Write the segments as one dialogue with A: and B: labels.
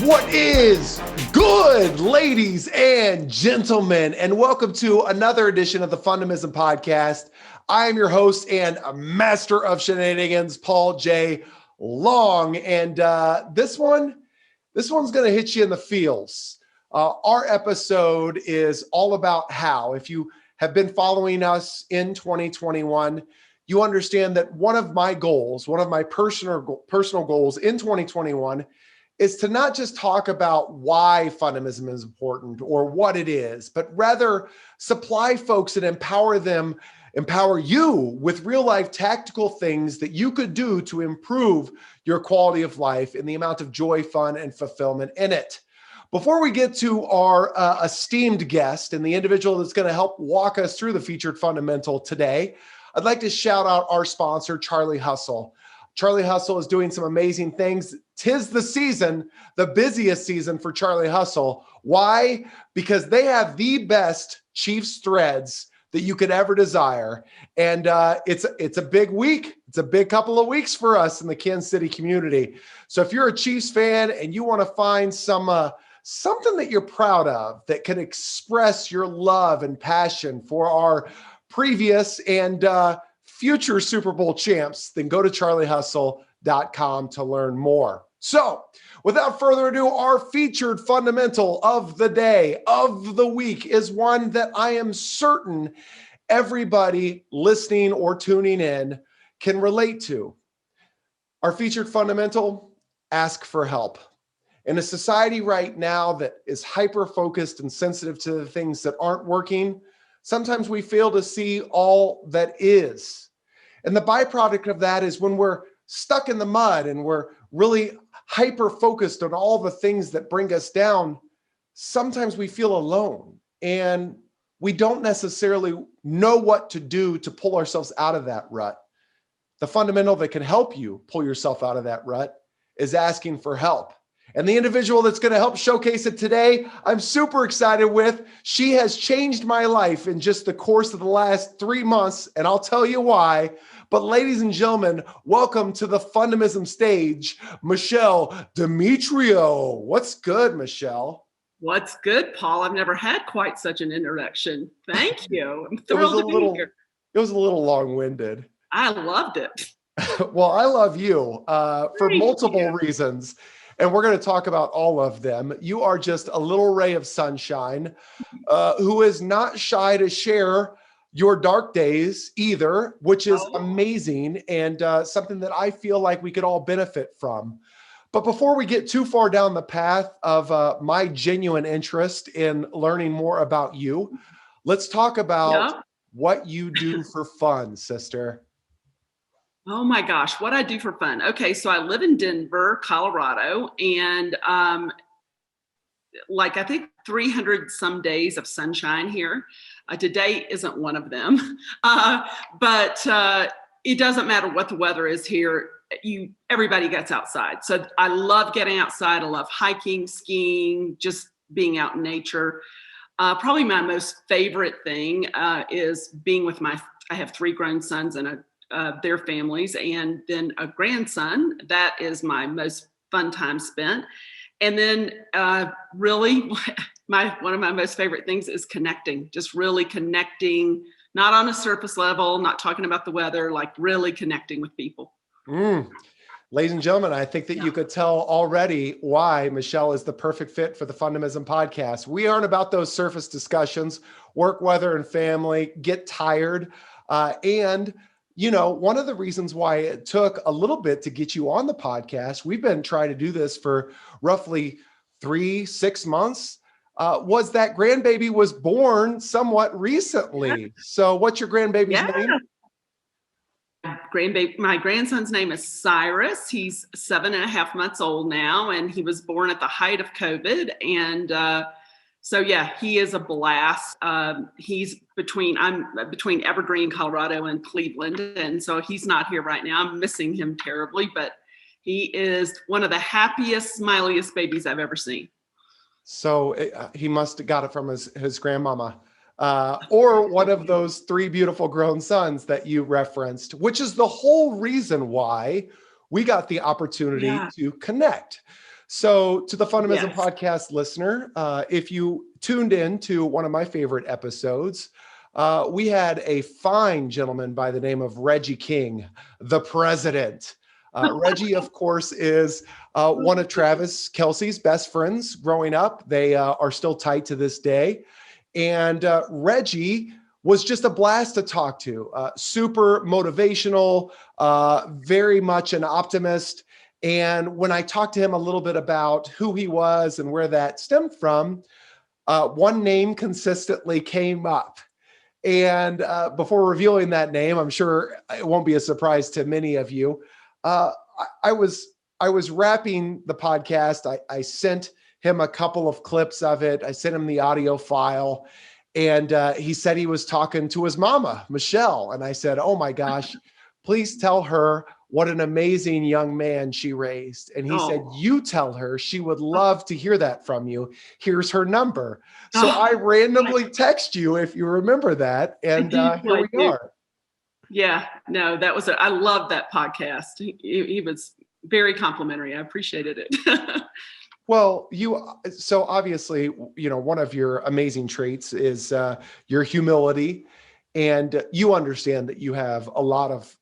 A: What is good, ladies and gentlemen, and welcome to another edition of the Fundamism Podcast. I am your host and master of shenanigans, Paul J. Long, and this one's going to hit you in the feels. Our episode is all about how. If you have been following us in 2021, you understand that one of my personal goals in 2021 is to not just talk about why Fundamism is important or what it is, but rather supply folks and empower you with real life tactical things that you could do to improve your quality of life and the amount of joy, fun, and fulfillment in it. Before we get to our esteemed guest and the individual that's going to help walk us through the featured fundamental today, I'd like to shout out our sponsor, Charlie Hustle. Charlie Hustle is doing some amazing things. 'Tis the season, the busiest season for Charlie Hustle. Why? Because they have the best Chiefs threads that you could ever desire. And it's a big week. It's a big couple of weeks for us in the Kansas City community. So if you're a Chiefs fan and you want to find something that you're proud of that can express your love and passion for our previous and future Super Bowl champs, then go to charliehustle.com to learn more. So without further ado, our featured fundamental of the day, of the week, is one that I am certain everybody listening or tuning in can relate to. Our featured fundamental: ask for help. In a society right now that is hyper-focused and sensitive to the things that aren't working, sometimes we fail to see all that is. And the byproduct of that is when we're stuck in the mud and we're really hyper-focused on all the things that bring us down, sometimes we feel alone and we don't necessarily know what to do to pull ourselves out of that rut. The fundamental that can help you pull yourself out of that rut is asking for help. And the individual that's going to help showcase it today, I'm super excited with. She has changed my life in just the course of the last 3 months, and I'll tell you why. But ladies and gentlemen, welcome to the Fundamism stage, Michele Demetriou. What's good, Michele?
B: What's good, Paul? I've never had quite such an introduction. Thank you. I'm thrilled to be here.
A: It was a little long-winded.
B: I loved it.
A: Well, I love you for multiple reasons. And we're going to talk about all of them. You are just a little ray of sunshine who is not shy to share your dark days either, which is amazing and something that I feel like we could all benefit from. But before we get too far down the path of my genuine interest in learning more about you, let's talk about what you do for fun, sister.
B: Oh my gosh, what I do for fun. Okay, so I live in Denver, Colorado, and I think 300 some days of sunshine here. Today isn't one of them, but it doesn't matter what the weather is here. Everybody gets outside. So I love getting outside. I love hiking, skiing, just being out in nature. Probably my most favorite thing is being with I have 3 grown sons and their families, and then a grandson. That is my most fun time spent. And then really one of my most favorite things is connecting, just really connecting, not on a surface level, not talking about the weather, like really connecting with people.
A: Ladies and gentlemen, I think that you could tell already why Michele is the perfect fit for the Fundamism Podcast. We aren't about those surface discussions. Work, weather, and family get tired. And you know, one of the reasons why it took a little bit to get you on the podcast, we've been trying to do this for roughly 6 months, was that grandbaby was born somewhat recently. Yeah. So what's your grandbaby's name?
B: My grandson's name is Cyrus. He's 7.5 months old now, and he was born at the height of COVID. And so yeah, he is a blast. He's I'm between Evergreen, Colorado, and Cleveland, and so he's not here right now. I'm missing him terribly, but he is one of the happiest, smiliest babies I've ever seen.
A: So he must have got it from his grandmama. Or one of those 3 beautiful grown sons that you referenced, which is the whole reason why we got the opportunity to connect. So to the Fundamism
B: Yes.
A: Podcast listener, if you tuned in to one of my favorite episodes, we had a fine gentleman by the name of Reggie King, the president. Reggie, of course, is one of Travis Kelce's best friends growing up. They are still tight to this day. And Reggie was just a blast to talk to, super motivational, very much an optimist. And when I talked to him a little bit about who he was and where that stemmed from, one name consistently came up. And before revealing that name, I'm sure it won't be a surprise to many of you. I was wrapping the podcast. I sent him a couple of clips of it. I sent him the audio file, and he said he was talking to his mama, Michele. And I said, "Oh my gosh, please tell her what an amazing young man she raised." And he said, "You tell her, she would love to hear that from you. Here's her number." So I randomly text you, if you remember that. And here we are.
B: Yeah, no, I love that podcast. He was very complimentary. I appreciated it.
A: Well, so obviously, one of your amazing traits is your humility, and you understand that you have a lot of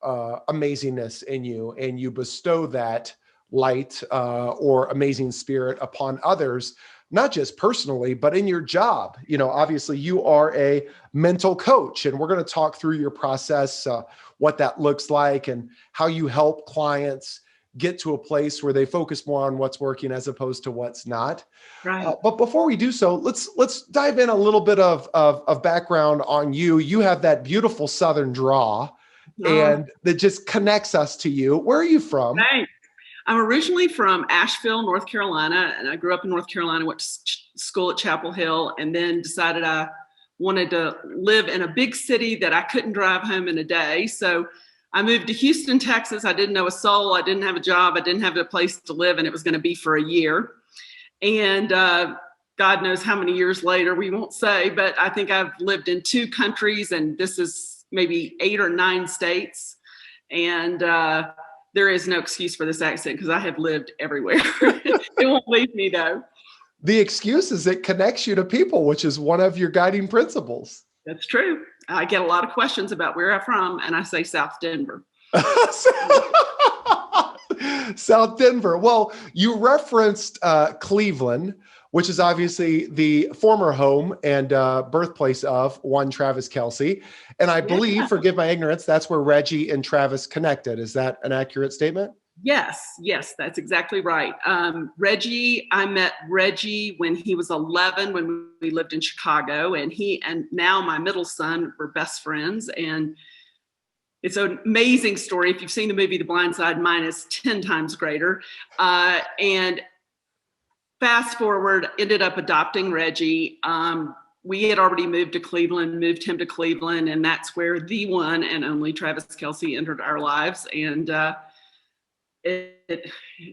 A: amazingness in you, and you bestow that light or amazing spirit upon others, not just personally, but in your job. Obviously you are a mental coach, and we're going to talk through your process, what that looks like, and how you help clients get to a place where they focus more on what's working as opposed to what's not.
B: Right.
A: But before we do so, let's dive in a little bit of background on you. You have that beautiful Southern draw, and that just connects us to you. Where are you from?
B: Right. I'm originally from Asheville, North Carolina, and I grew up in North Carolina, went to school at Chapel Hill, and then decided I wanted to live in a big city that I couldn't drive home in a day. So I moved to Houston, Texas. I didn't know a soul. I didn't have a job. I didn't have a place to live, and it was going to be for a year. And God knows how many years later, we won't say, but I think I've lived in 2 countries, and this is maybe 8 or 9 states. And there is no excuse for this accent because I have lived everywhere. It won't leave me, though.
A: The excuse is it connects you to people, which is one of your guiding principles.
B: That's true. I get a lot of questions about where I'm from, and I say South Denver.
A: South Denver. Well, you referenced Cleveland, which is obviously the former home and birthplace of one Travis Kelce. And I believe, forgive my ignorance, that's where Reggie and Travis connected. Is that an accurate statement?
B: Yes, that's exactly right. I met Reggie when he was 11, when we lived in Chicago, and he and now my middle son were best friends. And it's an amazing story. If you've seen the movie The Blind Side, mine is 10 times greater. And fast forward, ended up adopting Reggie. We had already moved him to Cleveland, and that's where the one and only Travis Kelce entered our lives. And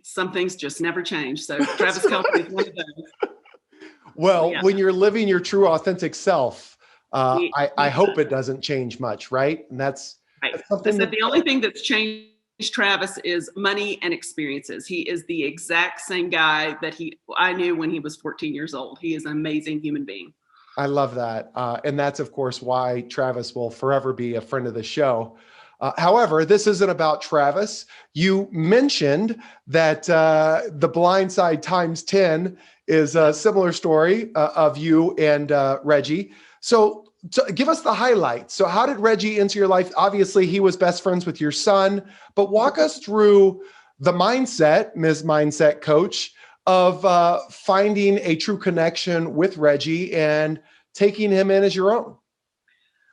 B: some things just never change. So Travis Kelce is one of those.
A: Well, when you're living your true, authentic self, I hope it doesn't change much, right? And that's something.
B: The only thing that's changed Travis is money and experiences. He is the exact same guy that I knew when he was 14 years old. He is an amazing human being.
A: I love that. And that's, of course, why Travis will forever be a friend of the show. However, this isn't about Travis. You mentioned that The Blind Side times 10 is a similar story of you and Reggie. So give us the highlights. So how did Reggie enter your life? Obviously, he was best friends with your son, but walk us through the mindset, Ms. Mindset Coach, of finding a true connection with Reggie and taking him in as your own.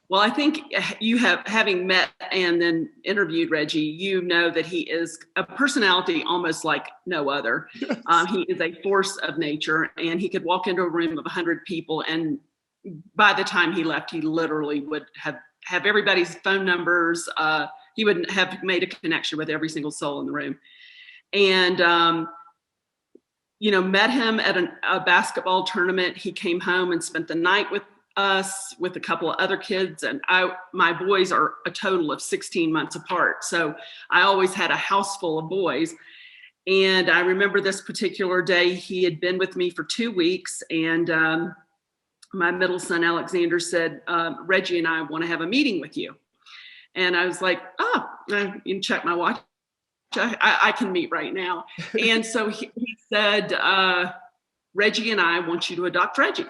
B: Well, I think you having met and then interviewed Reggie, you know that he is a personality almost like no other. Yes. He is a force of nature, and he could walk into a room of 100 people, and by the time he left, he literally would have everybody's phone numbers. He would have made a connection with every single soul in the room. And, met him at a basketball tournament. He came home and spent the night with us, with a couple of other kids. And my boys are a total of 16 months apart. So I always had a house full of boys. And I remember this particular day, he had been with me for 2 weeks, and my middle son, Alexander, said, Reggie and I want to have a meeting with you. And I was like, oh, you can check my watch. I can meet right now. And so he said, Reggie and I want you to adopt Reggie.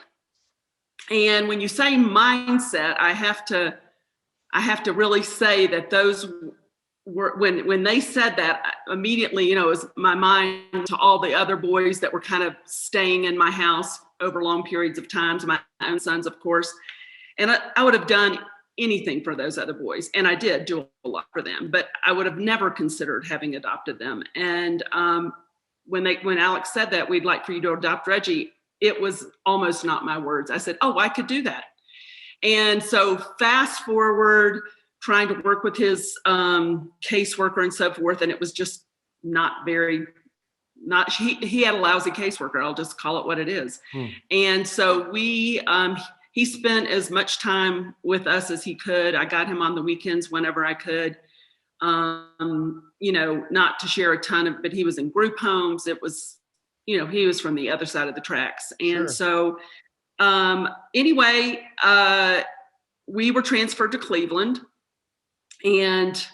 B: And when you say mindset, I have to really say that those were, when they said that, immediately, it was my mind to all the other boys that were kind of staying in my house over long periods of times, my own sons, of course. And I would have done anything for those other boys. And I did do a lot for them, but I would have never considered having adopted them. And when Alex said that, we'd like for you to adopt Reggie, it was almost not my words. I said, oh, I could do that. And so fast forward, trying to work with his caseworker and so forth. And it was just he had a lousy caseworker. I'll just call it what it is. And so he spent as much time with us as he could. I got him on the weekends whenever I could, not to share a ton of, but he was in group homes. It was, he was from the other side of the tracks. And so anyway, we were transferred to Cleveland, and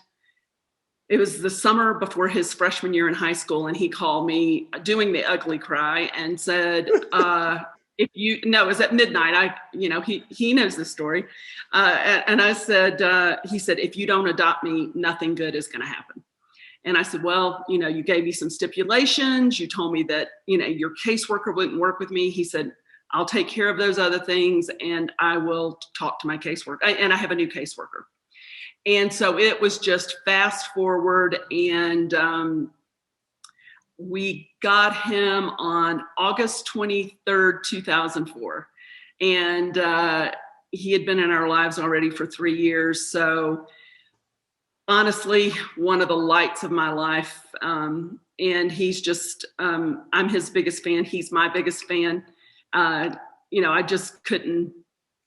B: it was the summer before his freshman year in high school. And he called me doing the ugly cry and said, it was at midnight. He knows this story. And I said, he said, if you don't adopt me, nothing good is going to happen. And I said, well, you gave me some stipulations. You told me that, your caseworker wouldn't work with me. He said, I'll take care of those other things, and I will talk to my caseworker. And I have a new caseworker. And so it was just fast forward, and we got him on August 23rd, 2004. And he had been in our lives already for 3 years. So honestly, one of the lights of my life. And he's just, I'm his biggest fan. He's my biggest fan. I just couldn't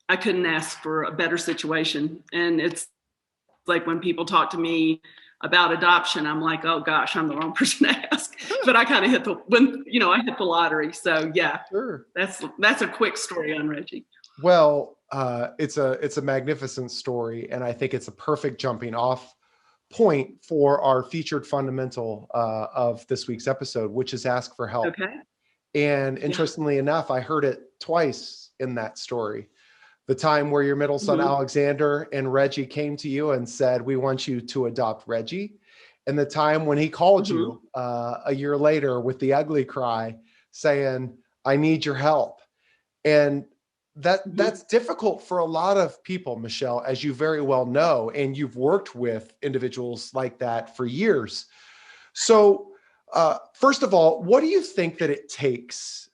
B: ask for a better situation. And it's like when people talk to me about adoption, I'm like, oh gosh, I'm the wrong person to ask. But I kind of hit I hit the lottery. So yeah, sure. That's a quick story on Reggie.
A: Well, it's a magnificent story, and I think it's a perfect jumping off point for our featured fundamental of this week's episode, which is ask for help.
B: Okay.
A: And interestingly enough, I heard it twice in that story. The time where your middle son, Alexander, and Reggie came to you and said, we want you to adopt Reggie. And the time when he called you a year later with the ugly cry saying, I need your help. And that's difficult for a lot of people, Michele, as you very well know, and you've worked with individuals like that for years. So first of all, what do you think that it takes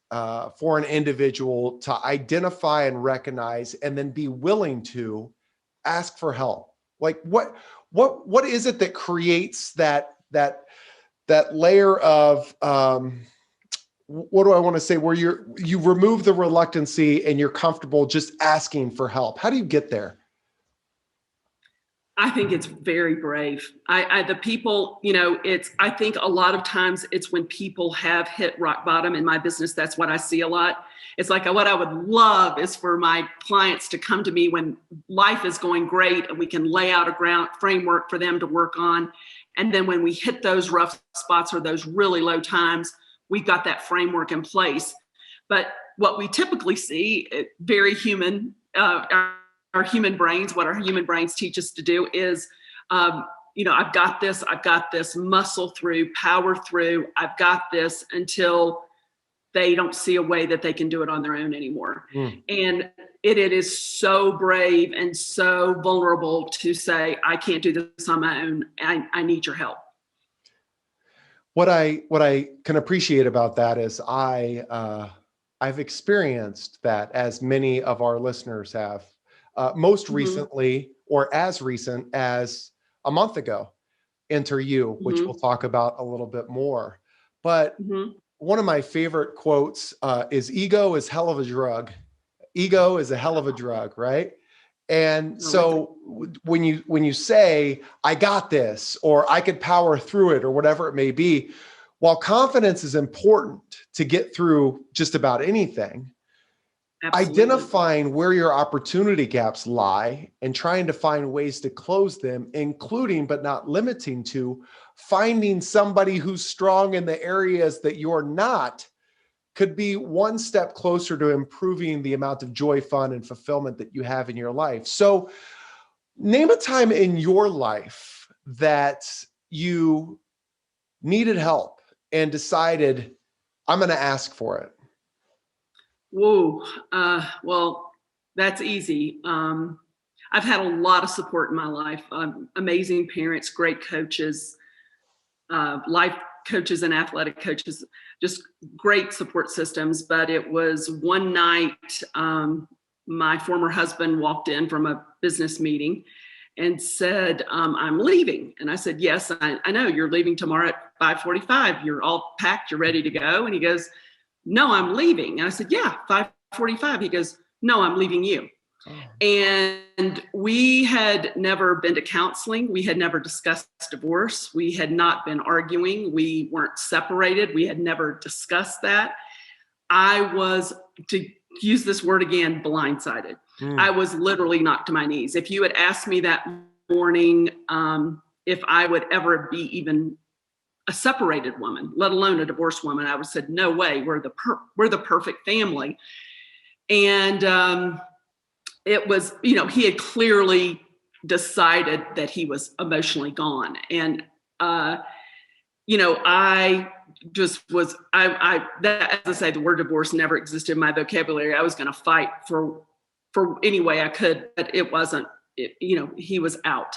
A: for an individual to identify and recognize and then be willing to ask for help? Like what is it that creates that layer of what do I want to say, where you remove the reluctancy and you're comfortable just asking for help? How do you get there?
B: I think it's very brave. I think a lot of times it's when people have hit rock bottom in my business. That's what I see a lot. It's like what I would love is for my clients to come to me when life is going great and we can lay out a framework for them to work on. And then when we hit those rough spots or those really low times, we've got that framework in place. But what we typically see, very human, our human brains, what our human brains teach us to do is, I've got this, muscle through, power through, I've got this, until they don't see a way that they can do it on their own anymore. And it is so brave and so vulnerable to say, I can't do this on my own. I need your help.
A: What I can appreciate about that is I've experienced that, as many of our listeners have. Most recently, or as recent as a month ago, enter you, which we'll talk about a little bit more. But one of my favorite quotes is, ego is hell of a drug. Ego is a hell of a drug, right? And so when you say, I got this, or I could power through it, or whatever it may be, while confidence is important to get through just about anything,
B: Absolutely.
A: identifying where your opportunity gaps lie and trying to find ways to close them, including but not limiting to finding somebody who's strong in the areas that you're not, could be one step closer to improving the amount of joy, fun, and fulfillment that you have in your life. So name a time in your life that you needed help and decided, I'm going to ask for it.
B: Whoa. Well, that's easy. I've had a lot of support in my life. Amazing parents, great coaches, life coaches and athletic coaches, just great support systems. But it was one night, my former husband walked in from a business meeting and said, I'm leaving. And I said, yes, I know you're leaving tomorrow at 5:45. You're all packed, you're ready to go. And he goes, no, I'm leaving. And I said, yeah, 5:45. He goes, no, I'm leaving you. And we had never been to counseling. We had never discussed divorce. We had not been arguing. We weren't separated. We had never discussed that. I was, to use this word again, blindsided. I was literally knocked to my knees. If you had asked me that morning if I would ever be even a separated woman, let alone a divorced woman, I would have said, no way, we're the perfect family. And it was, he had clearly decided that he was emotionally gone. And, I just was, as I say, the word divorce never existed in my vocabulary. I was going to fight for any way I could, but it wasn't, he was out.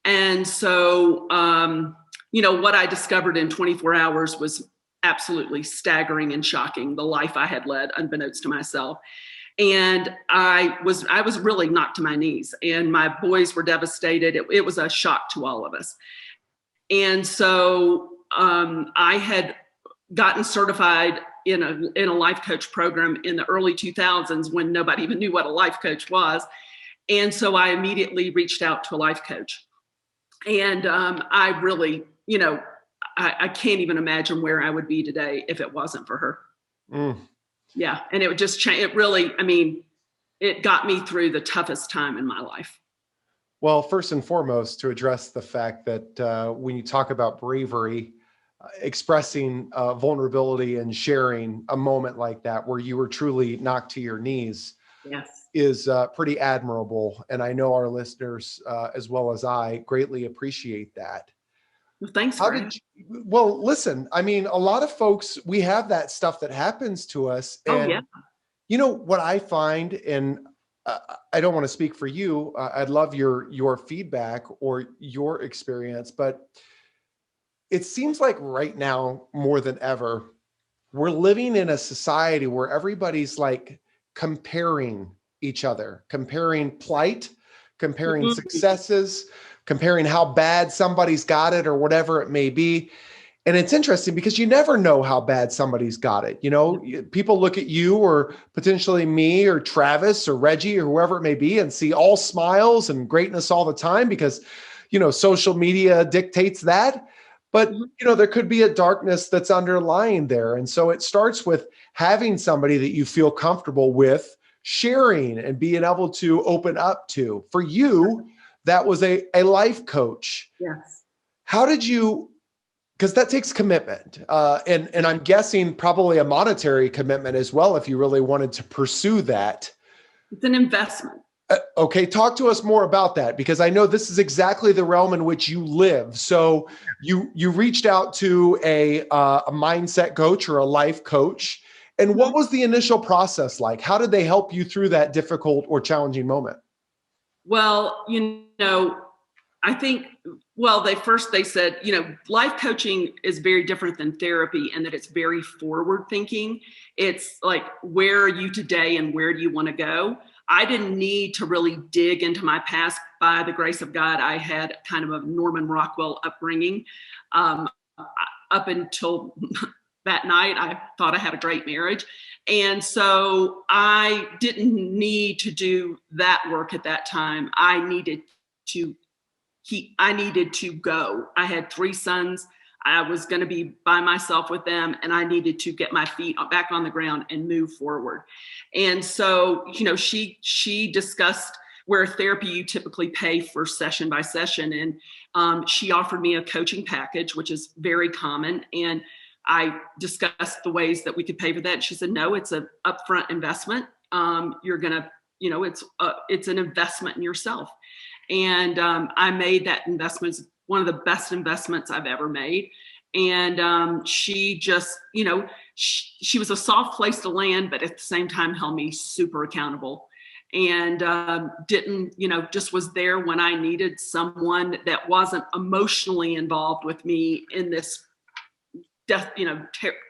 B: And so, what I discovered in 24 hours was absolutely staggering and shocking, the life I had led unbeknownst to myself. And I was really knocked to my knees, and my boys were devastated. It was a shock to all of us. And so I had gotten certified in a life coach program in the early 2000s when nobody even knew what a life coach was. And so I immediately reached out to a life coach. And I really, I can't even imagine where I would be today if it wasn't for her. Yeah. And it would just change. It really, it got me through the toughest time in my life.
A: Well, first and foremost, to address the fact that when you talk about bravery, expressing vulnerability and sharing a moment like that where you were truly knocked to your knees,
B: yes,
A: is pretty admirable. And I know our listeners, as well as I, greatly appreciate that.
B: Well, thanks.
A: Well, listen, a lot of folks, we have that stuff that happens to us. And what I find, and I don't want to speak for you, I'd love your feedback or your experience, but it seems like right now, more than ever, we're living in a society where everybody's like comparing each other, comparing plight, comparing successes, comparing how bad somebody's got it or whatever it may be. And it's interesting because you never know how bad somebody's got it. People look at you or potentially me or Travis or Reggie or whoever it may be and see all smiles and greatness all the time because, social media dictates that. But, there could be a darkness that's underlying there. And so it starts with having somebody that you feel comfortable with sharing and being able to open up to. For you, that was a life coach.
B: Yes.
A: How did you, because that takes commitment. And I'm guessing probably a monetary commitment as well, if you really wanted to pursue that.
B: It's an investment.
A: Okay. Talk to us more about that, because I know this is exactly the realm in which you live. So you reached out to a mindset coach or a life coach. And what was the initial process like? How did they help you through that difficult or challenging moment?
B: Well, I think, they said, life coaching is very different than therapy and that it's very forward thinking. It's like, where are you today and where do you want to go? I didn't need to really dig into my past. By the grace of God, I had kind of a Norman Rockwell upbringing. Up until that night, I thought I had a great marriage. And so I didn't need to do that work at that time. I needed to go. I had 3 sons. I was going to be by myself with them, and I needed to get my feet back on the ground and move forward. And so, she discussed where therapy you typically pay for session by session. And she offered me a coaching package, which is very common. And I discussed the ways that we could pay for that. And she said, no, it's an upfront investment. You're going to, it's an investment in yourself. And I made that investment. It's one of the best investments I've ever made. And she just, she was a soft place to land, but at the same time held me super accountable. And didn't, just was there when I needed someone that wasn't emotionally involved with me in this death,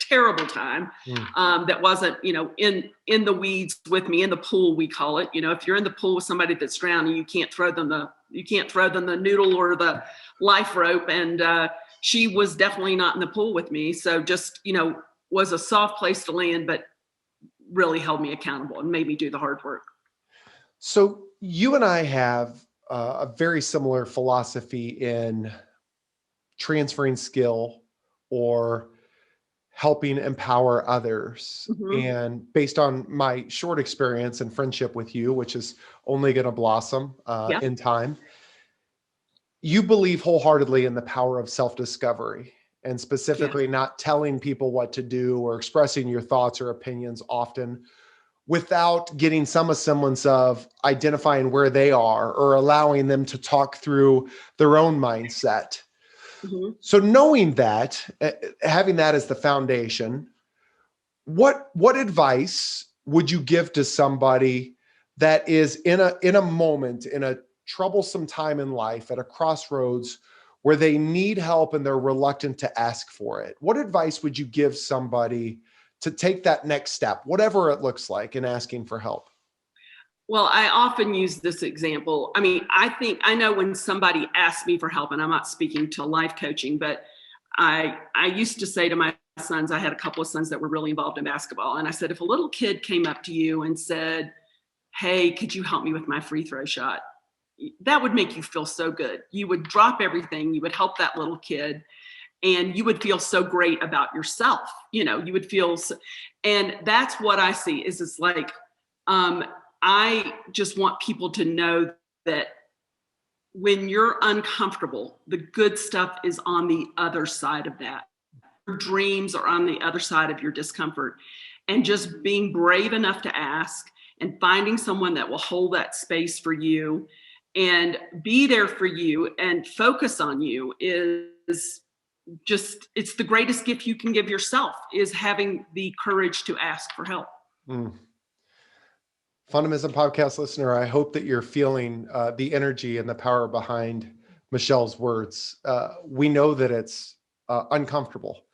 B: terrible time. That wasn't, in the weeds with me, in the pool, we call it. If you're in the pool with somebody that's drowning, you can't throw them the noodle or the life rope. And she was definitely not in the pool with me. So just, was a soft place to land, but really held me accountable and made me do the hard work.
A: So you and I have a very similar philosophy in transferring skill or helping empower others.
B: Mm-hmm.
A: And based on my short experience and friendship with you, which is only going to blossom in time, you believe wholeheartedly in the power of self-discovery, and specifically not telling people what to do or expressing your thoughts or opinions often without getting some semblance of identifying where they are or allowing them to talk through their own mindset. Mm-hmm. So knowing that, having that as the foundation, what advice would you give to somebody that is in a moment, in a troublesome time in life, at a crossroads where they need help and they're reluctant to ask for it? What advice would you give somebody to take that next step, whatever it looks like, in asking for help?
B: Well, I often use this example. I mean, I know when somebody asks me for help, and I'm not speaking to life coaching, but I used to say to my sons, I had a couple of sons that were really involved in basketball. And I said, if a little kid came up to you and said, hey, could you help me with my free throw shot? That would make you feel so good. You would drop everything. You would help that little kid. And you would feel so great about yourself. You would feel, and that's what I see is it's like, I just want people to know that when you're uncomfortable, the good stuff is on the other side of that. Your dreams are on the other side of your discomfort. And just being brave enough to ask and finding someone that will hold that space for you and be there for you and focus on you is just, it's the greatest gift you can give yourself, is having the courage to ask for help.
A: Fundamism Podcast listener, I hope that you're feeling the energy and the power behind Michele's words. We know that it's uncomfortable.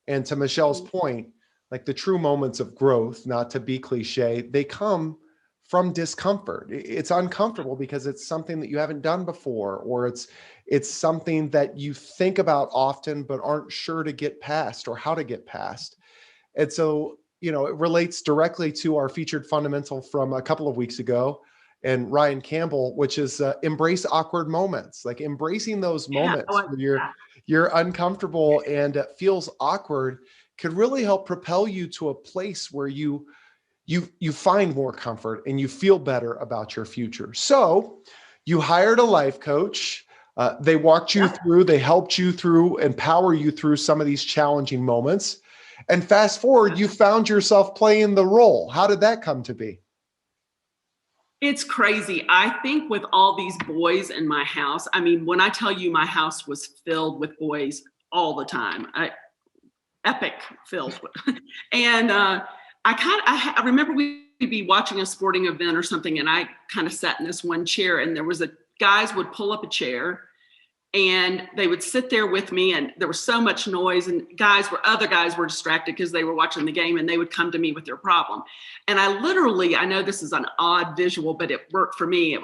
A: And to Michele's point, like the true moments of growth, not to be cliche, they come from discomfort. It's uncomfortable because it's something that you haven't done before, or it's something that you think about often, but aren't sure to get past or how to get past. And so, it relates directly to our featured fundamental from a couple of weeks ago, and Ryan Campbell, which is embrace awkward moments, like embracing those moments where you're uncomfortable and it feels awkward could really help propel you to a place where you find more comfort and you feel better about your future. So you hired a life coach. They walked you through, they helped you through, empower you through some of these challenging moments. And fast forward, you found yourself playing the role. How did that come to be?
B: It's crazy. I think with all these boys in my house, I mean, when I tell you my house was filled with boys all the time, epic filled. And I remember we'd be watching a sporting event or something, and I kind of sat in this one chair, and there was guys would pull up a chair and they would sit there with me, and there was so much noise, and other guys were distracted because they were watching the game, and they would come to me with their problem. And I know this is an odd visual, but it worked for me.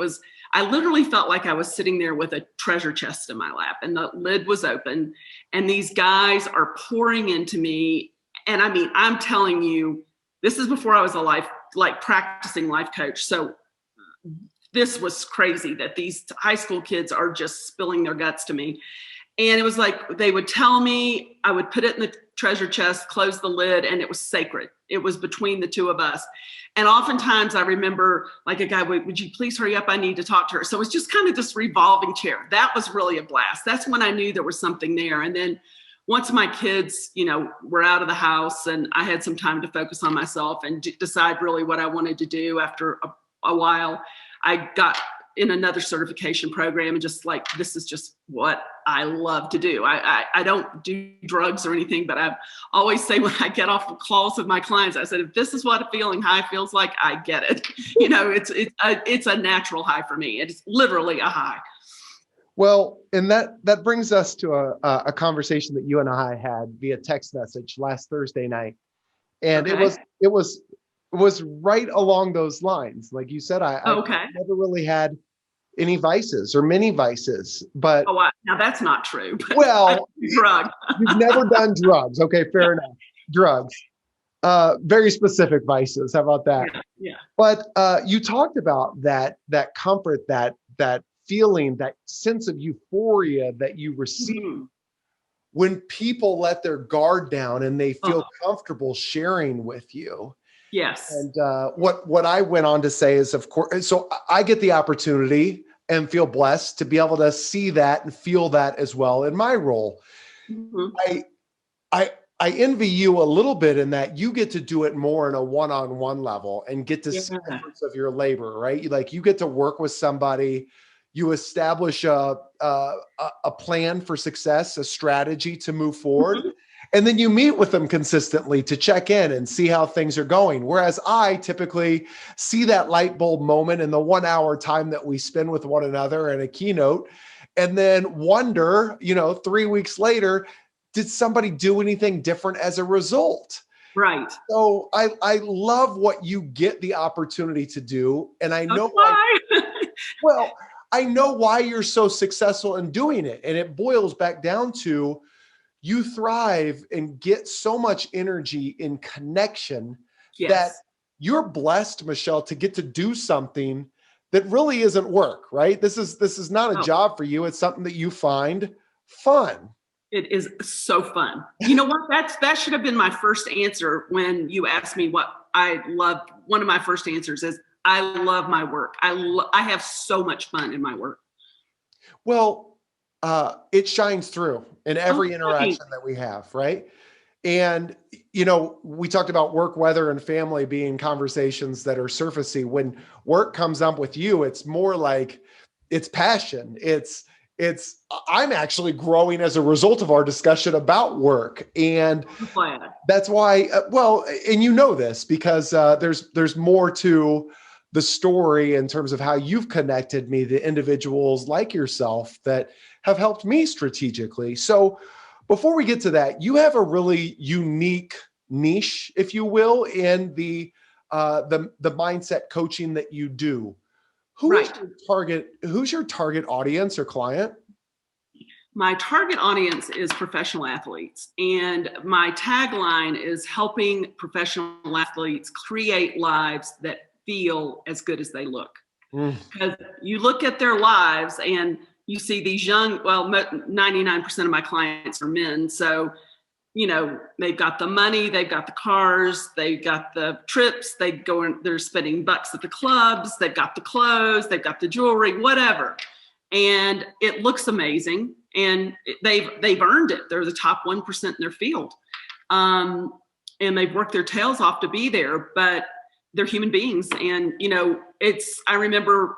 B: I literally felt like I was sitting there with a treasure chest in my lap, and the lid was open, and these guys are pouring into me. And I mean, I'm telling you, this is before I was practicing life coach. So this was crazy that these high school kids are just spilling their guts to me. And it was like, they would tell me, I would put it in the treasure chest, close the lid, and it was sacred. It was between the two of us. And oftentimes I remember like a guy, would you please hurry up? I need to talk to her. So it was just kind of this revolving chair. That was really a blast. That's when I knew there was something there. And then once my kids, were out of the house and I had some time to focus on myself and decide really what I wanted to do after a while, I got in another certification program and just like, this is just what I love to do. I don't do drugs or anything, but I always say when I get off the calls with my clients, I said, if this is what a feeling high feels like, I get it. It's a natural high for me. It's literally a high.
A: Well, and that brings us to a conversation that you and I had via text message last Thursday night. And
B: okay.
A: it was right along those lines. Like you said, I never really had any vices or many vices, but
B: now that's not true.
A: Well,
B: drug.
A: You've never done drugs. Okay, fair enough. Drugs, very specific vices. How about that?
B: Yeah.
A: But you talked about that comfort, that feeling, that sense of euphoria that you receive when people let their guard down and they feel comfortable sharing with you.
B: Yes.
A: And what I went on to say is, of course, so I get the opportunity and feel blessed to be able to see that and feel that as well in my role. Mm-hmm. I envy you a little bit in that you get to do it more in a one-on-one level and get to see the fruits of your labor, right? You get to work with somebody, you establish a plan for success, a strategy to move forward. Mm-hmm. And then you meet with them consistently to check in and see how things are going. Whereas I typically see that light bulb moment in the 1 hour time that we spend with one another in a keynote, and then wonder, 3 weeks later, did somebody do anything different as a result?
B: Right.
A: So I love what you get the opportunity to do. And I know I know why you're so successful in doing it. And it boils back down to, you thrive and get so much energy in connection that you're blessed, Michele, to get to do something that really isn't work, right? This is not a job for you. It's something that you find fun.
B: It is so fun. You know what? That should have been my first answer when you asked me what I love. One of my first answers is I love my work. I have so much fun in my work.
A: Well, it shines through in every interaction that we have, right? And, we talked about work, weather, and family being conversations that are surfacey. When work comes up with you, it's more like it's passion. I'm actually growing as a result of our discussion about work. And that's why, and you know this because there's more to the story in terms of how you've connected me to individuals like yourself that have helped me strategically. So before we get to that, you have a really unique niche, if you will, in the mindset coaching that you do. Who's your target audience or client?
B: My target audience is professional athletes, and my tagline is helping professional athletes create lives that feel as good as they look. Because you look at their lives and you see these young, 99% of my clients are men. So, they've got the money, they've got the cars, they've got the trips, they're spending bucks at the clubs, they've got the clothes, they've got the jewelry, whatever. And it looks amazing. And they've earned it. They're the top 1% in their field. And they've worked their tails off to be there, but they're human beings. And, I remember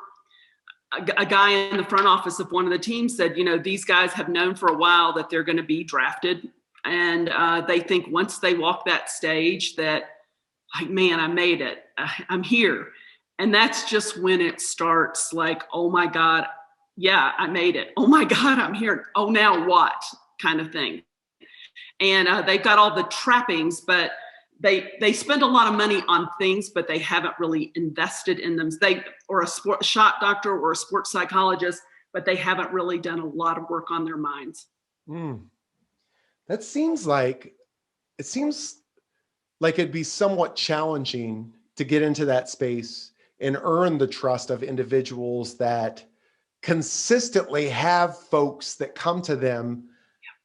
B: a guy in the front office of one of the teams said, these guys have known for a while that they're going to be drafted. And they think once they walk that stage that, like, man, I made it. I'm here. And that's just when it starts like, oh my God, yeah, I made it. Oh my God, I'm here. Oh, now what? Kind of thing. And they've got all the trappings, but they spend a lot of money on things, but they haven't really invested in them. Or a shot doctor or a sports psychologist, but they haven't really done a lot of work on their minds.
A: That seems like it'd be somewhat challenging to get into that space and earn the trust of individuals that consistently have folks that come to them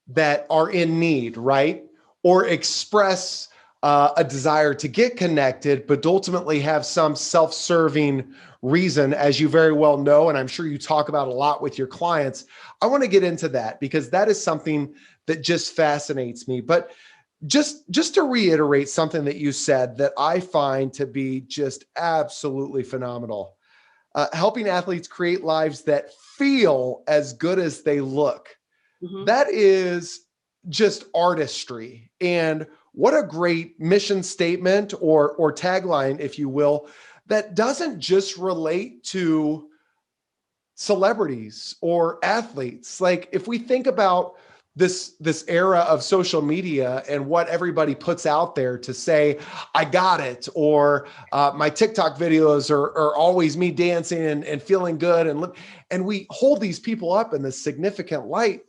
A: that are in need, right? Or express a desire to get connected, but ultimately have some self-serving reason, as you very well know, and I'm sure you talk about a lot with your clients. I want to get into that because that is something that just fascinates me. But just to reiterate something that you said that I find to be just absolutely phenomenal, helping athletes create lives that feel as good as they look.
B: Mm-hmm.
A: That is just artistry. And what a great mission statement or tagline, if you will, that doesn't just relate to celebrities or athletes. Like if we think about this era of social media and what everybody puts out there to say, I got it, or my TikTok videos are always me dancing and feeling good. And we hold these people up in this significant light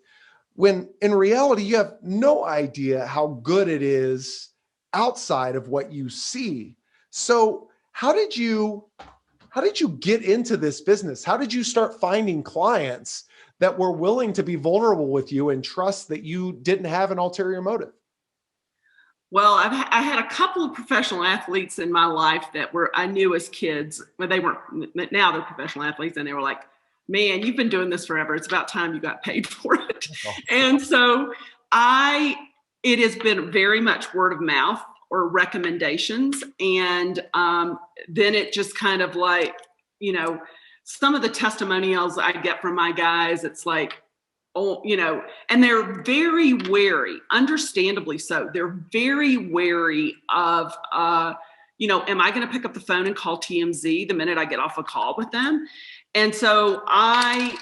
A: when in reality, you have no idea how good it is outside of what you see. So how did you get into this business? How did you start finding clients that were willing to be vulnerable with you and trust that you didn't have an ulterior motive?
B: Well, I had a couple of professional athletes in my life that I knew as kids, but they weren't, now they're professional athletes, and they were like, man, you've been doing this forever. It's about time you got paid for it. And so it has been very much word of mouth or recommendations. And then it just kind of like, some of the testimonials I get from my guys, it's like, oh, and they're very wary, understandably so. They're very wary of, am I going to pick up the phone and call TMZ the minute I get off a call with them? And so I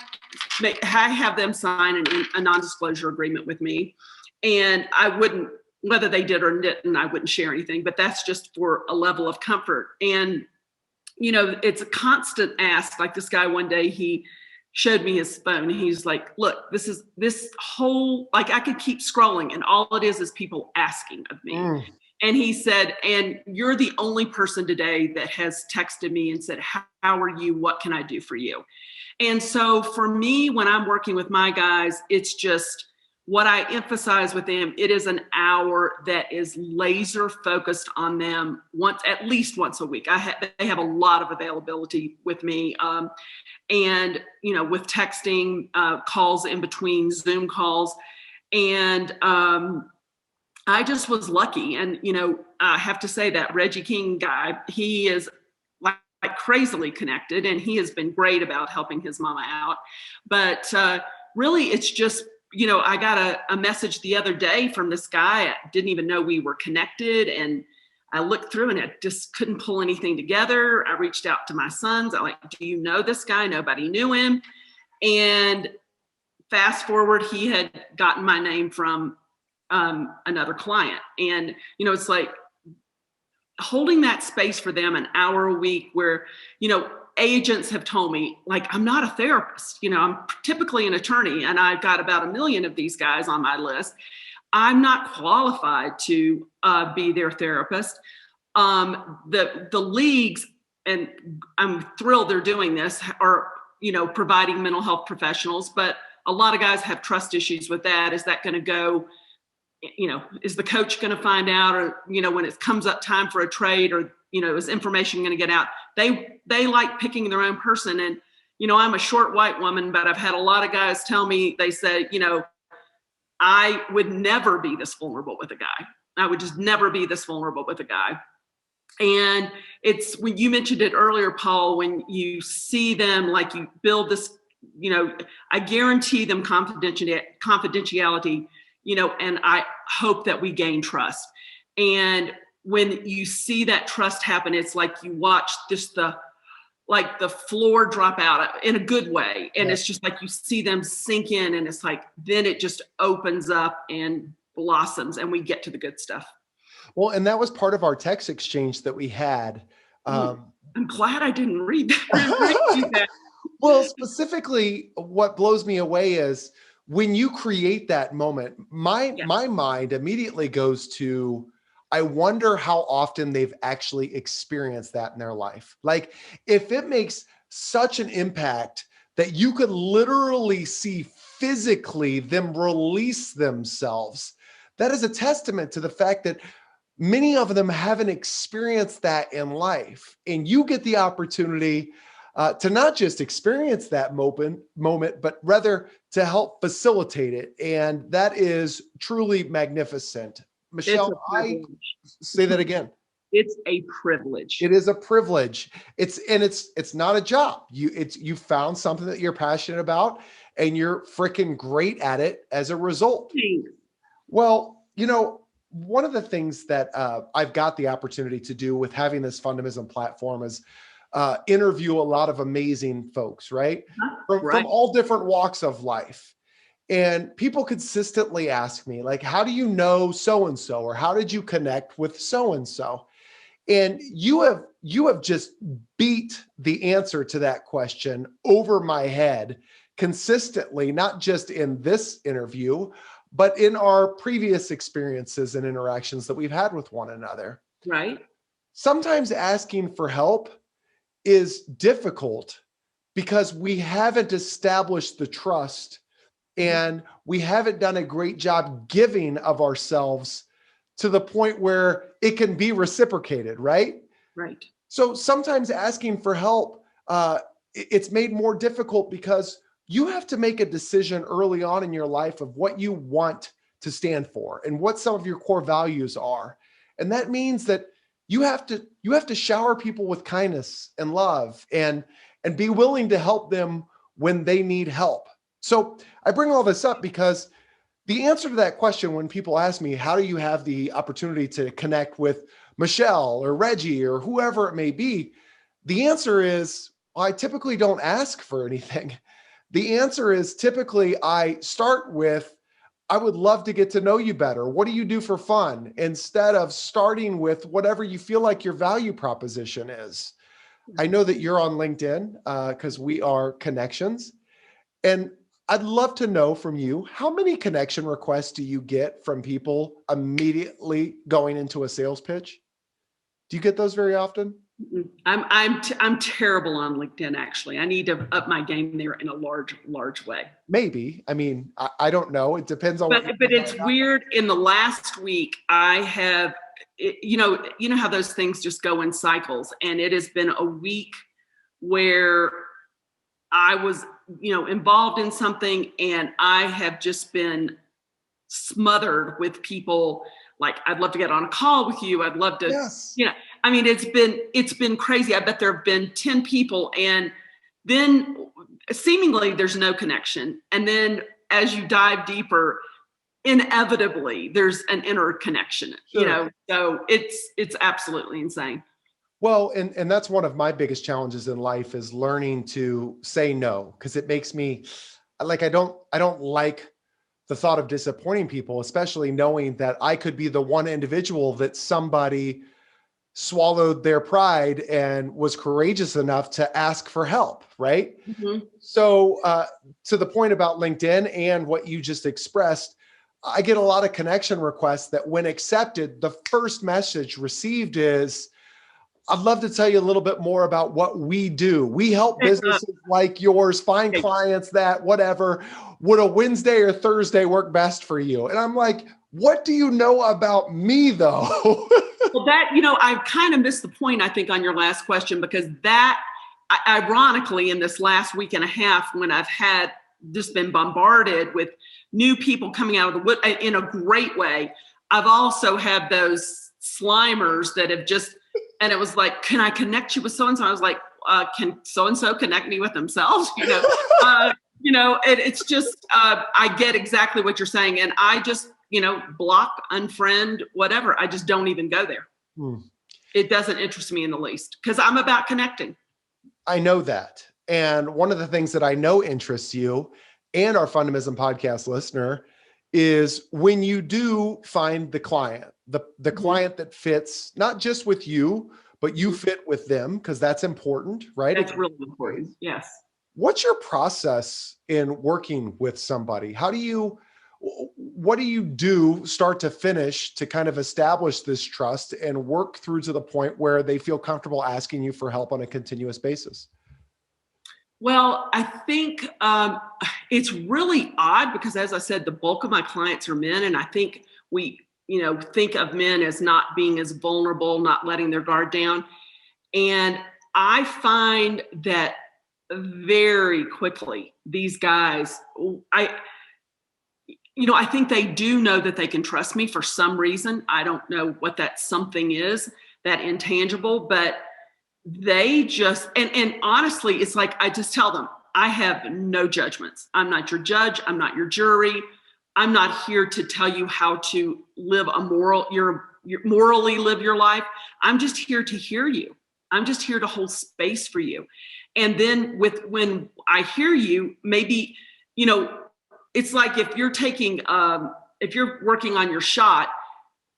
B: have them sign a non-disclosure agreement with me, and I wouldn't, whether they did or didn't, I wouldn't share anything, but that's just for a level of comfort. And, it's a constant ask. Like this guy one day, he showed me his phone. He's like, look, this whole, like I could keep scrolling and all it is people asking of me. And he said, and you're the only person today that has texted me and said, how are you? What can I do for you? And so for me, when I'm working with my guys, it's just what I emphasize with them. It is an hour that is laser focused on them at least once a week. They have a lot of availability with me. And, with texting, calls in between, Zoom calls. And, I just was lucky. And, I have to say that Reggie King guy, he is like crazily connected, and he has been great about helping his mama out. But really, it's just, I got a message the other day from this guy. I didn't even know we were connected. And I looked through and I just couldn't pull anything together. I reached out to my sons. I'm like, do you know this guy? Nobody knew him. And fast forward, he had gotten my name from another client. And, it's like holding that space for them an hour a week where, agents have told me, like, I'm not a therapist. I'm typically an attorney, and I've got about 1 million of these guys on my list. I'm not qualified to be their therapist. The leagues, and I'm thrilled they're doing this, are, providing mental health professionals, but a lot of guys have trust issues with that. Is that going to go, is the coach going to find out, or, when it comes up time for a trade, or, is information going to get out? They like picking their own person. And, I'm a short white woman, but I've had a lot of guys tell me, they said, I would never be this vulnerable with a guy. I would just never be this vulnerable with a guy. And it's when you mentioned it earlier, Paul, when you see them, like you build this, I guarantee them confidentiality, and I hope that we gain trust. And when you see that trust happen, it's like you watch just the floor drop out in a good way. And It's just like you see them sink in, and it's like, then it just opens up and blossoms, and we get to the good stuff.
A: Well, and that was part of our text exchange that we had.
B: I'm glad I didn't read that.
A: Well, specifically, what blows me away is when you create that moment, my mind immediately goes to, I wonder how often they've actually experienced that in their life. Like if it makes such an impact that you could literally see physically them release themselves, that is a testament to the fact that many of them haven't experienced that in life. And you get the opportunity to not just experience that moment, but rather to help facilitate it. And that is truly magnificent. Michele, I say that again.
B: It's a privilege.
A: It is a privilege. It's not a job. You found something that you're passionate about and you're freaking great at it as a result.
B: Thanks.
A: Well, one of the things that I've got the opportunity to do with having this Fundamism platform is interview a lot of amazing folks, right? From all different walks of life. And people consistently ask me, like, how do you know so-and-so, or how did you connect with so-and-so? And you have just beat the answer to that question over my head consistently, not just in this interview, but in our previous experiences and interactions that we've had with one another.
B: Right.
A: Sometimes asking for help is difficult because we haven't established the trust and we haven't done a great job giving of ourselves to the point where it can be reciprocated, right?
B: Right.
A: So sometimes asking for help, it's made more difficult because you have to make a decision early on in your life of what you want to stand for and what some of your core values are. And that means that you have to shower people with kindness and love and be willing to help them when they need help. So I bring all this up because the answer to that question, when people ask me, how do you have the opportunity to connect with Michele or Reggie or whoever it may be? The answer is, well, I typically don't ask for anything. The answer is typically I start with, I would love to get to know you better. What do you do for fun? Instead of starting with whatever you feel like your value proposition is. I know that you're on LinkedIn because we are connections. And I'd love to know from you, how many connection requests do you get from people immediately going into a sales pitch? Do you get those very often?
B: I'm terrible on LinkedIn, actually. I need to up my game there in a large way.
A: Maybe. I mean, I don't know. It depends on
B: but it's weird. In the last week, I have, you know how those things just go in cycles. And it has been a week where I was, involved in something, and I have just been smothered with people. Like, I'd love to get on a call with you. I'd love to,
A: yes.
B: It's been crazy. I bet there have been 10 people, and then seemingly there's no connection. And then as you dive deeper, inevitably there's an interconnection,
A: Sure.
B: So it's absolutely insane.
A: Well, and that's one of my biggest challenges in life is learning to say no, because it makes me like, I don't like the thought of disappointing people, especially knowing that I could be the one individual that somebody swallowed their pride and was courageous enough to ask for help, right?
B: Mm-hmm.
A: So to the point about LinkedIn and what you just expressed, I get a lot of connection requests that when accepted, the first message received is, I'd love to tell you a little bit more about what we do. We help businesses like yours find clients that whatever. Would a Wednesday or Thursday work best for you? And I'm like, what do you know about me though?
B: Well, I kind of missed the point, I think, on your last question, because that, ironically, in this last week and a half, when I've had just been bombarded with new people coming out of the wood in a great way, I've also had those Slimers that have just, and it was like, can I connect you with so-and-so? I was like, can so-and-so connect me with themselves? It's just, I get exactly what you're saying. And I just, block, unfriend, whatever. I just don't even go there. It doesn't interest me in the least because I'm about connecting.
A: I know that. And one of the things that I know interests you and our Fundamism podcast listener is when you do find the client, the client that fits not just with you, but you fit with them, because that's important, right?
B: That's really important. Yes.
A: What's your process in working with somebody? What do you do start to finish to kind of establish this trust and work through to the point where they feel comfortable asking you for help on a continuous basis?
B: Well, I think it's really odd because, as I said, the bulk of my clients are men, and I think we, think of men as not being as vulnerable, not letting their guard down. And I find that very quickly, these guys, I think they do know that they can trust me for some reason. I don't know what that something is, that intangible, but they just, and honestly, it's like, I just tell them, I have no judgments. I'm not your judge. I'm not your jury. I'm not here to tell you how to live morally live your life. I'm just here to hear you. I'm just here to hold space for you. And then when I hear you, maybe, it's like if you're working on your shot,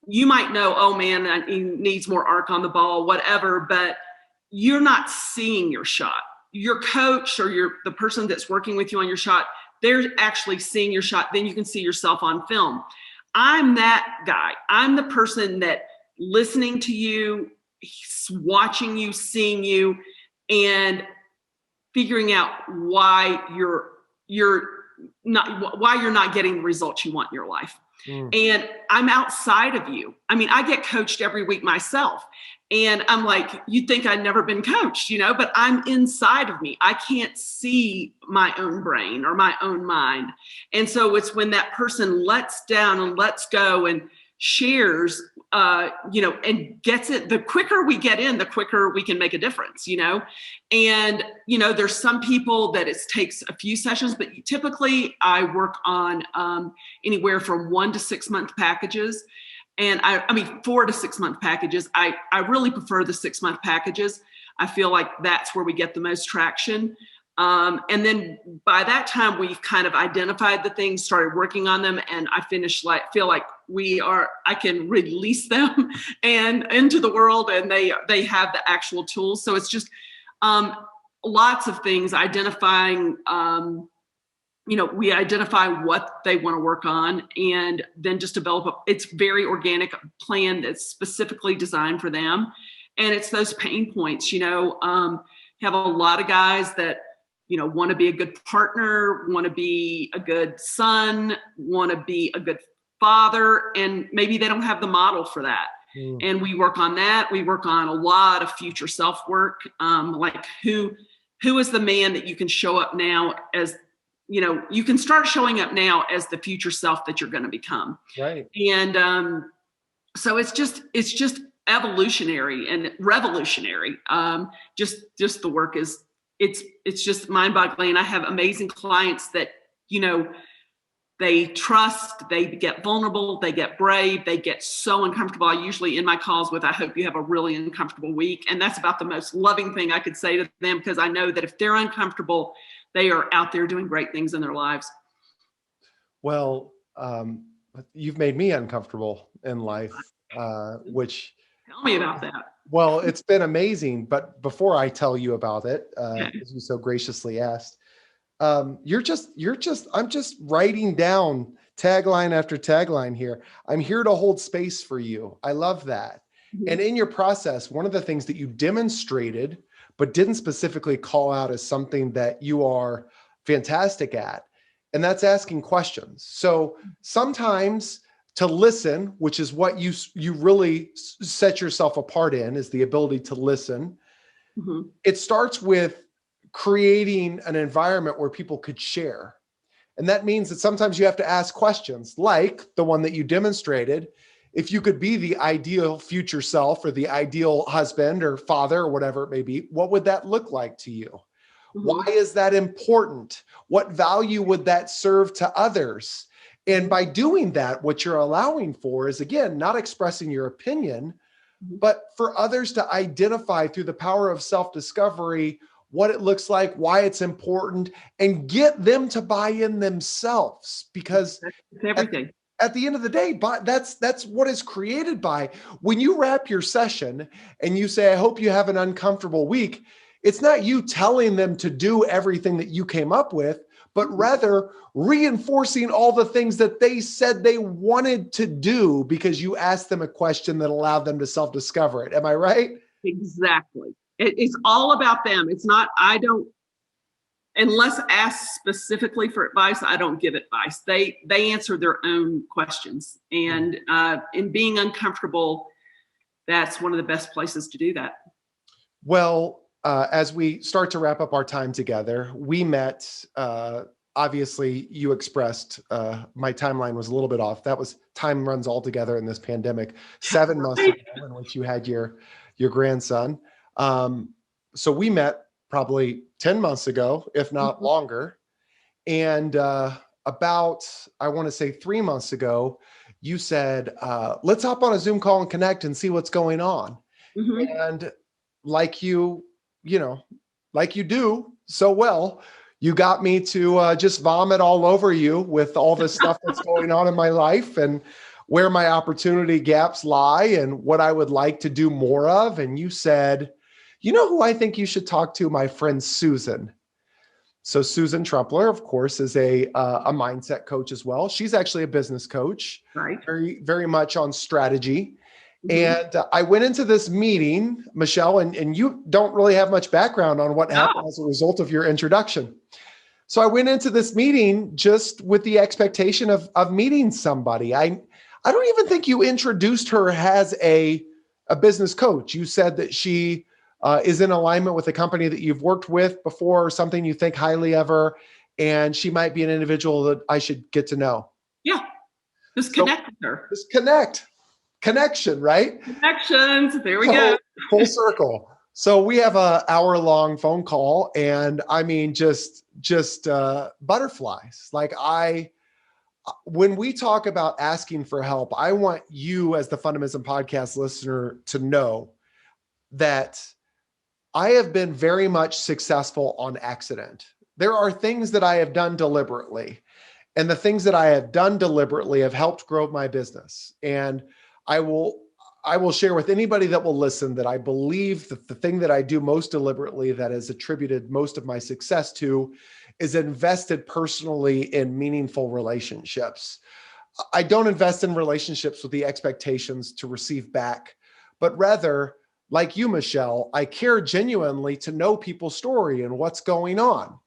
B: you might know, oh man, he needs more arc on the ball, whatever, but you're not seeing your shot. Your coach or the person that's working with you on your shot, they're actually seeing your shot. Then you can see yourself on film. I'm that guy. I'm the person that listening to you, watching you, seeing you, and figuring out why you're not getting the results you want in your life. And I'm outside of you. I mean, I get coached every week myself. And I'm like, you'd think I'd never been coached, but I'm inside of me. I can't see my own brain or my own mind. And so it's when that person lets down and lets go and shares, and gets it. The quicker we get in, the quicker we can make a difference, And, there's some people that it takes a few sessions, but typically I work on anywhere from 1 to 6 month packages. And I mean, 4 to 6 month packages. I really prefer the 6 month packages. I feel like that's where we get the most traction. And then by that time, we've kind of identified the things, started working on them, and I feel like I can release them and into the world, and they have the actual tools. So it's just lots of things, identifying, we identify what they want to work on, and then just develop it's very organic plan that's specifically designed for them. And it's those pain points, have a lot of guys that, want to be a good partner, want to be a good son, want to be a good father, and maybe they don't have the model for that. And we work on that. We work on a lot of future self work, like who is the man that you can show up now as, you can start showing up now as the future self that you're going to become.
A: Right.
B: And so it's just evolutionary and revolutionary. Just the work is, it's just mind-boggling. And I have amazing clients that, they trust, they get vulnerable, they get brave, they get so uncomfortable. I usually in my calls with, I hope you have a really uncomfortable week. And that's about the most loving thing I could say to them, because I know that if they're uncomfortable, they are out there doing great things in their lives.
A: Well, you've made me uncomfortable in life, which...
B: Tell me about that.
A: Well, it's been amazing. But before I tell you about it, as you so graciously asked, I'm just writing down tagline after tagline here. I'm here to hold space for you. I love that. Mm-hmm. And in your process, one of the things that you demonstrated, but didn't specifically call out as something that you are fantastic at, and that's asking questions. So sometimes to listen, which is what you really set yourself apart in, is the ability to listen. Mm-hmm. It starts with creating an environment where people could share. And that means that sometimes you have to ask questions like the one that you demonstrated. If you could be the ideal future self or the ideal husband or father or whatever it may be, what would that look like to you? Mm-hmm. Why is that important? What value would that serve to others? And by doing that, what you're allowing for is, again, not expressing your opinion, but for others to identify through the power of self-discovery what it looks like, why it's important, and get them to buy in themselves. Because
B: that's everything.
A: At the end of the day, that's what is created by. When you wrap your session and you say, I hope you have an uncomfortable week, it's not you telling them to do everything that you came up with, but rather reinforcing all the things that they said they wanted to do because you asked them a question that allowed them to self-discover it. Am I right?
B: Exactly. It's all about them. It's not, I don't unless asked specifically for advice, I don't give advice. They answer their own questions, and in being uncomfortable, that's one of the best places to do that.
A: Well, as we start to wrap up our time together, we met. Obviously, you expressed my timeline was a little bit off. That was time runs all together in this pandemic. 7 months ago, in which you had your grandson. So we met probably 10 months ago, if not longer. And about, I want to say 3 months ago, you said, let's hop on a Zoom call and connect and see what's going on. And like you do so well, you got me to just vomit all over you with all this stuff that's going on in my life and where my opportunity gaps lie and what I would like to do more of. And you said, you know who I think you should talk to? My friend Susan. So Susan Trumpler, of course, is a mindset coach as well. She's actually a business coach,
B: right?
A: Very, very much on strategy. And I went into this meeting, Michele, and you don't really have much background on what happened as a result of your introduction. So I went into this meeting just with the expectation of meeting somebody. I don't even think you introduced her as a business coach. You said that she is in alignment with a company that you've worked with before or something you think highly of her, and she might be an individual that I should get to know.
B: Yeah, just connect with her.
A: Just connection, right?
B: Connections. There we go.
A: Full circle. So we have an hour-long phone call, and I mean, just butterflies. Like when we talk about asking for help, I want you as the Fundamism Podcast listener to know that I have been very much successful on accident. There are things that I have done deliberately, and the things that I have done deliberately have helped grow my business. And I will share with anybody that will listen that I believe that the thing that I do most deliberately that has attributed most of my success to is invested personally in meaningful relationships. I don't invest in relationships with the expectations to receive back, but rather, like you, Michele, I care genuinely to know people's story and what's going on.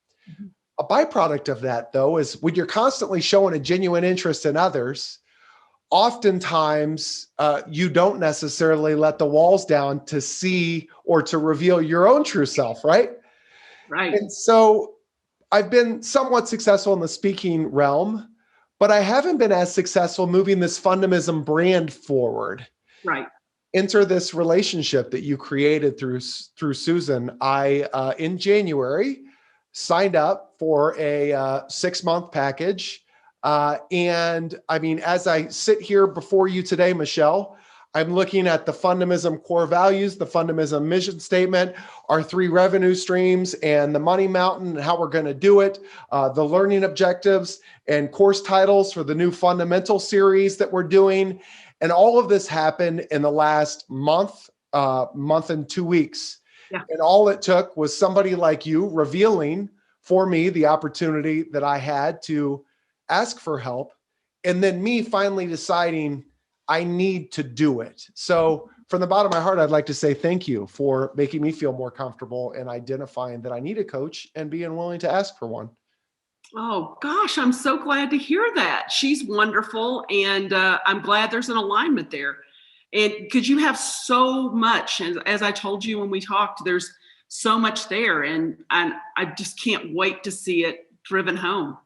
A: A byproduct of that, though, is when you're constantly showing a genuine interest in others, oftentimes you don't necessarily let the walls down to see or to reveal your own true self, right?
B: Right.
A: And so I've been somewhat successful in the speaking realm, but I haven't been as successful moving this Fundamism brand forward.
B: Right.
A: Enter this relationship that you created through Susan. I, in January, signed up for a 6-month package. And I mean, as I sit here before you today, Michele, I'm looking at the Fundamism core values, the Fundamism mission statement, our 3 revenue streams, and the money mountain and how we're going to do it, the learning objectives and course titles for the new fundamental series that we're doing. And all of this happened in the last month and 2 weeks.
B: Yeah.
A: And all it took was somebody like you revealing for me the opportunity that I had to ask for help, and then me finally deciding I need to do it. So from the bottom of my heart, I'd like to say thank you for making me feel more comfortable and identifying that I need a coach and being willing to ask for one.
B: Oh gosh, I'm so glad to hear that. She's wonderful, and I'm glad there's an alignment there. And because you have so much, and as I told you when we talked, there's so much there, and I just can't wait to see it driven home.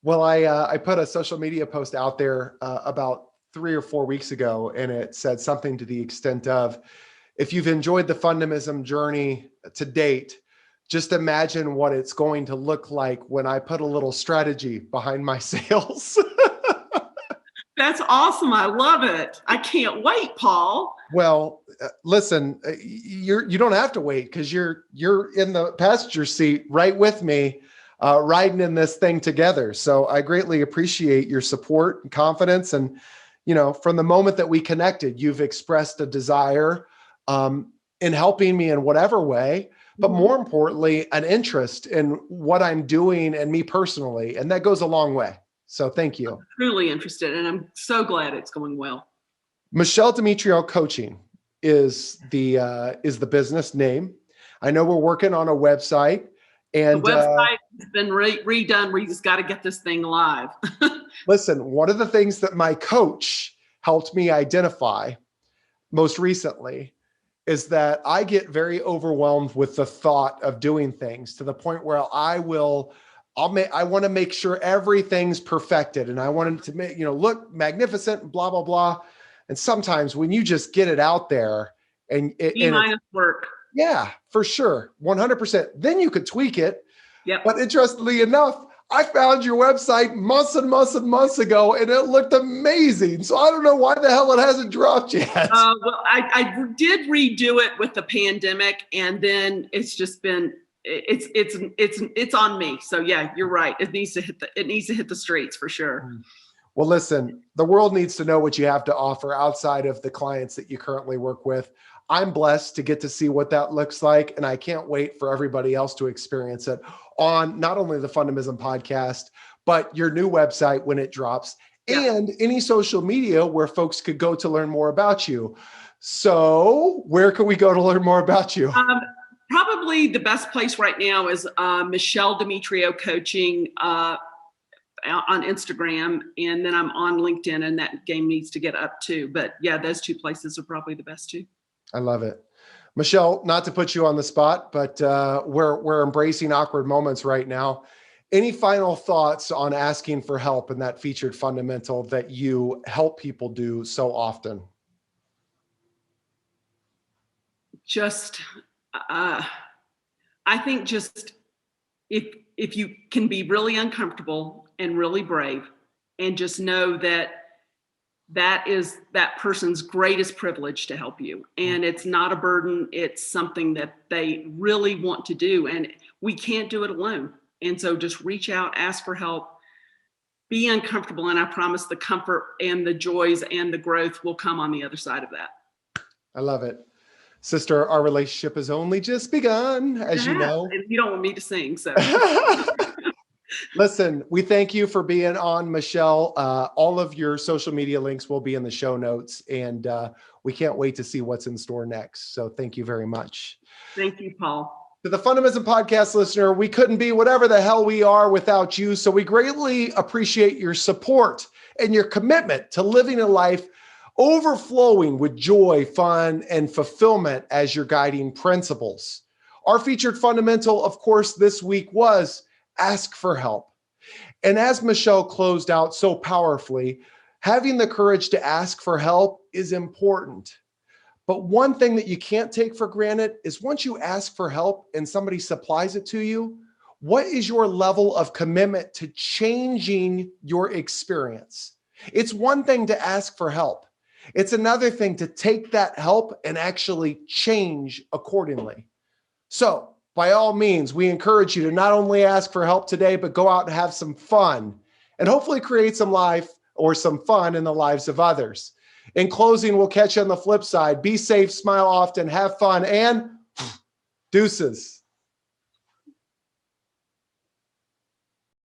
A: Well, I put a social media post out there about 3 or 4 weeks ago, and it said something to the extent of, if you've enjoyed the Fundamism journey to date, just imagine what it's going to look like when I put a little strategy behind my sales.
B: That's awesome. I love it. I can't wait, Paul.
A: Well, listen, you don't have to wait because you're in the passenger seat right with me, riding in this thing together. So I greatly appreciate your support and confidence. And, you know, from the moment that we connected, you've expressed a desire in helping me in whatever way, but more importantly, an interest in what I'm doing and me personally. And that goes a long way. So thank you.
B: I'm truly interested, and I'm so glad it's going well.
A: Michele Demetriou Coaching is the business name. I know we're working on a website,
B: The
A: And
B: website has been redone. We just got to get this thing live.
A: listen, one of the things that my coach helped me identify most recently is that I get very overwhelmed with the thought of doing things to the point where I want to make sure everything's perfected, and I want it to make, look magnificent and blah, blah, blah. And sometimes when you just get it out there and
B: E- work.
A: Yeah, for sure. 100%. Then you could tweak it.
B: Yep.
A: But interestingly enough, I found your website months and months and months ago, and it looked amazing. So I don't know why the hell it hasn't dropped yet.
B: Well, I did redo it with the pandemic, and then it's just been it's on me. So yeah, you're right. It needs to hit the streets for sure.
A: Well, listen, the world needs to know what you have to offer outside of the clients that you currently work with. I'm blessed to get to see what that looks like, and I can't wait for everybody else to experience it on not only the Fundamism podcast, but your new website when it drops, and any social media where folks could go to learn more about you. So where can we go to learn more about you?
B: Probably the best place right now is Michele Demetriou Coaching on Instagram, and then I'm on LinkedIn, and that game needs to get up too. But yeah, those two places are probably the best too.
A: I love it. Michele, not to put you on the spot, but we're embracing awkward moments right now. Any final thoughts on asking for help in that featured fundamental that you help people do so often?
B: Just, I think just if you can be really uncomfortable and really brave, and just know that is that person's greatest privilege to help you. And it's not a burden. It's something that they really want to do. And we can't do it alone. And so just reach out, ask for help, be uncomfortable. And I promise the comfort and the joys and the growth will come on the other side of that.
A: I love it. Sister, our relationship has only just begun, as you know.
B: And you don't want me to sing, so.
A: Listen, we thank you for being on, Michele. All of your social media links will be in the show notes, and we can't wait to see what's in store next. So thank you very much.
B: Thank you, Paul.
A: To the Fundamism Podcast listener, we couldn't be whatever the hell we are without you. So we greatly appreciate your support and your commitment to living a life overflowing with joy, fun, and fulfillment as your guiding principles. Our featured fundamental, of course, this week was ask for help. And as Michele closed out so powerfully, having the courage to ask for help is important. But one thing that you can't take for granted is once you ask for help and somebody supplies it to you, what is your level of commitment to changing your experience? It's one thing to ask for help. It's another thing to take that help and actually change accordingly. So, by all means, we encourage you to not only ask for help today, but go out and have some fun and hopefully create some life or some fun in the lives of others. In closing, we'll catch you on the flip side. Be safe, smile often, have fun, and deuces.